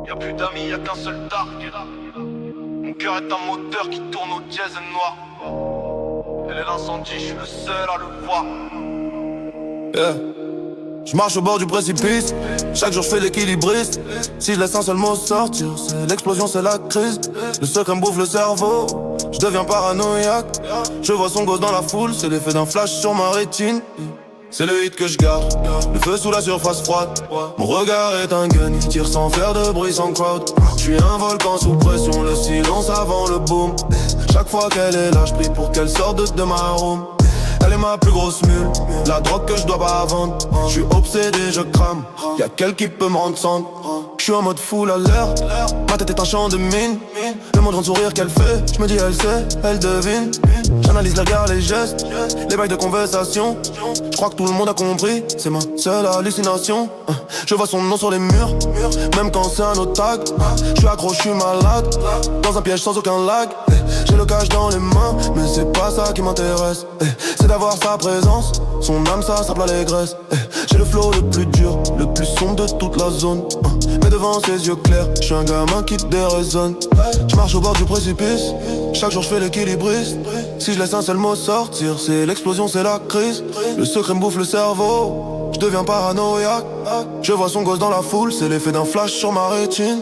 Y'a plus d'amis, y'a qu'un seul target. Mon cœur est un moteur qui tourne au diesel noir. Elle est l'incendie, je suis le seul à le voir. Je marche au bord du précipice, chaque jour je fais l'équilibriste. Si je laisse un seul mot sortir, c'est l'explosion, c'est la crise. Le secret me bouffe le cerveau, je deviens paranoïaque. Je vois son gosse dans la foule, c'est l'effet d'un flash sur ma rétine. C'est le hit que je garde, le feu sous la surface froide. Mon regard est un gun, il tire sans faire de bruit, sans crowd. Je suis un volcan sous pression, le silence avant le boom. Chaque fois qu'elle est là, je prie pour qu'elle sorte de ma room. Elle est ma plus grosse mule, la drogue que je dois pas vendre. Je suis obsédé, je crame, y'a qu'elle qui peut me rendre cendre. Je suis en mode full alert, ma tête est un champ de mine. Le moindre sourire qu'elle fait, je me dis elle sait, elle devine. J'analyse les regards, les gestes, les bails de conversation. Je crois que tout le monde a compris, c'est ma seule hallucination. Je vois son nom sur les murs, même quand c'est un autre tag. Je suis accro, je suis malade, dans un piège sans aucun lag. J'ai le cash dans les mains, mais c'est pas ça qui m'intéresse. C'est d'avoir sa présence, son âme, ça sable l'allégresse. J'ai le flow le plus dur, le plus sombre de toute la zone. Mais devant ses yeux clairs, je suis un gamin qui déraisonne. Je marche au bord du précipice, chaque jour je fais l'équilibriste. Si je laisse un seul mot sortir, c'est l'explosion, c'est la crise. Le secret me bouffe le cerveau, je deviens paranoïaque. Je vois son gosse dans la foule, c'est l'effet d'un flash sur ma rétine.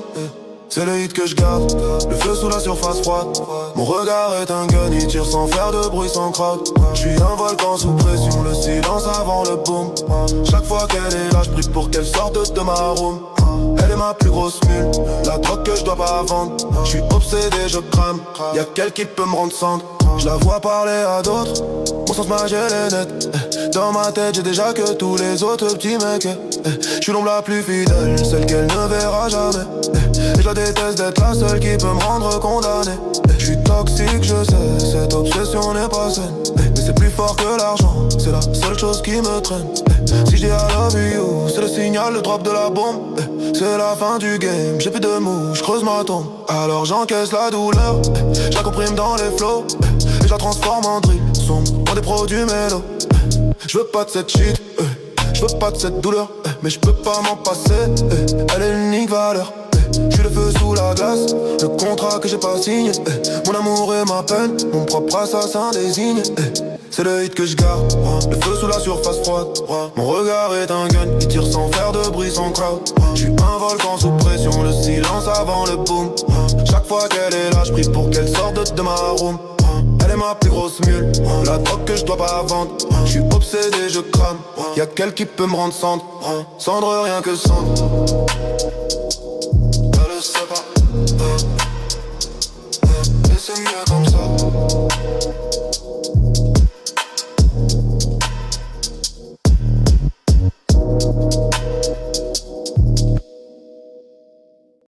C'est le hit que je garde, le feu sous la surface froide. Mon regard est un gun, il tire sans faire de bruit, sans crowd. Je suis un volcan sous pression, le silence avant le boom. Chaque fois qu'elle est là, je prie pour qu'elle sorte de ma room. Elle est ma plus grosse mule, la drogue que je dois pas vendre. Je suis obsédé, je crame, y'a qu'elle qui peut me rendre cendre. Je la vois parler à d'autres, mon sens magique est net. Dans ma tête j'ai déjà que tous les autres petits mecs. Je suis l'ombre la plus fidèle, celle qu'elle ne verra jamais. Et je la déteste d'être la seule qui peut me rendre condamné. Je suis toxique, je sais, cette obsession n'est pas saine. Mais c'est plus fort que l'argent, c'est la seule chose qui me traîne. Si je dis I love you, c'est le signal, le drop de la bombe. C'est la fin du game, j'ai plus de mou, je creuse ma tombe. Alors j'encaisse la douleur, je la comprime dans les flots. Et je la transforme en drill, sombre dans des produits mélos. Je veux pas de cette shit, je veux pas de cette douleur, mais je peux pas m'en passer, elle est l'unique valeur. Je suis le feu sous la glace, le contrat que j'ai pas signé. Mon amour et ma peine, mon propre assassin désigné. C'est le hit que je garde, le feu sous la surface froide. Mon regard est un gun, il tire sans faire de bruit, sans crowd. Je suis un volcan sous pression, le silence avant le boom. Chaque fois qu'elle est là, je prie pour qu'elle sorte de ma room. Elle est ma plus grosse mule, la drogue que je dois pas vendre. Je suis obsédé, je crame, y'a qu'elle qui peut me rendre cendre. Cendre rien que cendre. Elle le sait pas, et c'est mieux comme ça.